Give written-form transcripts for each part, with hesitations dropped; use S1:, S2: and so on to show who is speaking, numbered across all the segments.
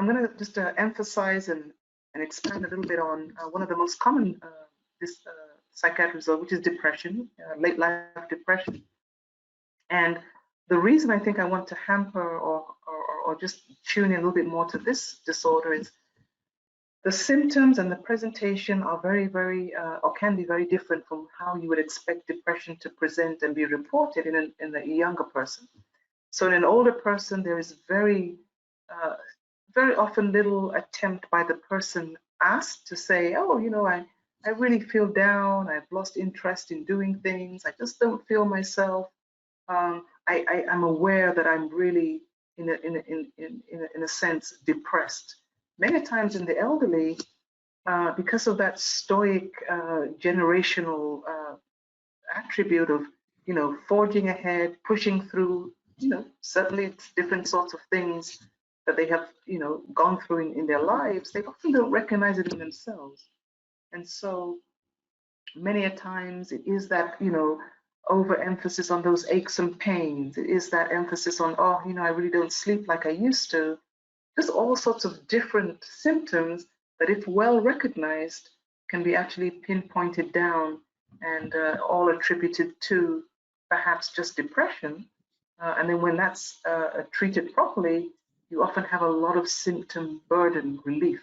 S1: I'm going to just emphasize and expand a little bit on one of the most common psychiatric disorder, which is depression, late life depression. And the reason I think I want to hamper or just tune in a little bit more to this disorder is the symptoms and the presentation are very, or can be very different from how you would expect depression to present and be reported in a younger person. So in an older person, there is very often little attempt by the person asked to say, oh, you know, I really feel down. I've lost interest in doing things. I just don't feel myself. I'm aware that I'm really, in a sense, depressed. Many times in the elderly, because of that stoic generational attribute of, you know, forging ahead, pushing through, you know, certainly different sorts of things that they have, you know, gone through in their lives, they often don't recognize it in themselves. And so many a times it is that, you know, overemphasis on those aches and pains. It is that emphasis on, oh, you know, I really don't sleep like I used to. Just all sorts of different symptoms that, if well recognized, can be actually pinpointed down and all attributed to perhaps just depression. And then when that's treated properly, you often have a lot of symptom burden relief.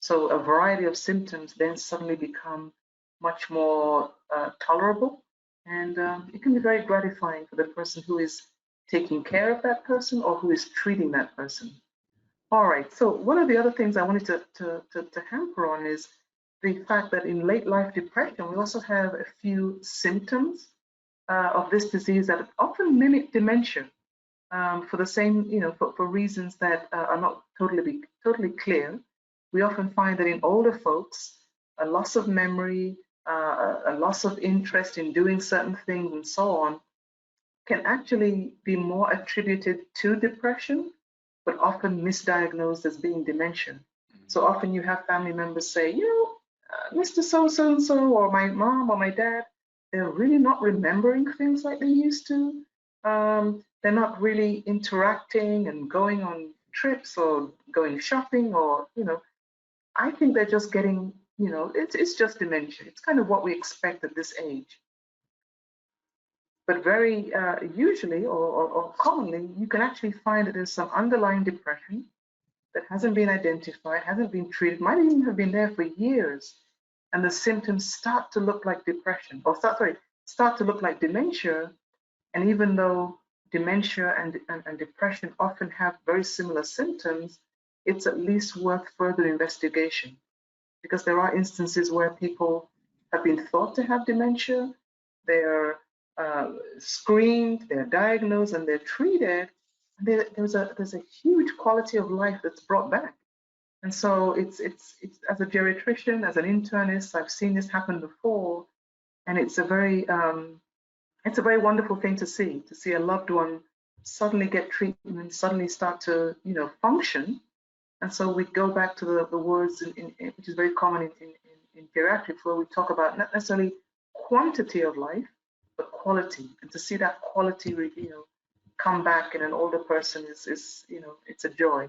S1: So a variety of symptoms then suddenly become much more tolerable, and it can be very gratifying for the person who is taking care of that person or who is treating that person. All right, so one of the other things I wanted to hamper on is the fact that in late life depression, we also have a few symptoms of this disease that often mimic dementia for the same, you know, for reasons that are not totally clear. We often find that in older folks, a loss of memory, a loss of interest in doing certain things and so on can actually be more attributed to depression, but often misdiagnosed as being dementia. So often you have family members say, you know, Mr. So-and-so, or my mom or my dad, they're really not remembering things like they used to. They're not really interacting and going on trips or going shopping, or, you know, I think they're just getting, you know, it's just dementia. It's kind of what we expect at this age. But very usually or commonly, you can actually find that there's some underlying depression that hasn't been identified, hasn't been treated, might even have been there for years, and the symptoms start to look like depression, or start to look like dementia. And even though dementia and depression often have very similar symptoms, it's at least worth further investigation, because there are instances where people have been thought to have dementia, they're screened, they're diagnosed, and they're treated. There's a huge quality of life that's brought back. And so it's as a geriatrician, as an internist, I've seen this happen before, and it's a very wonderful thing to see a loved one suddenly get treatment and suddenly start to, you know, function. And so we go back to the words which is very common in geriatrics, where we talk about not necessarily quantity of life, but quality. And to see that quality, you know, come back in an older person is, you know, it's a joy.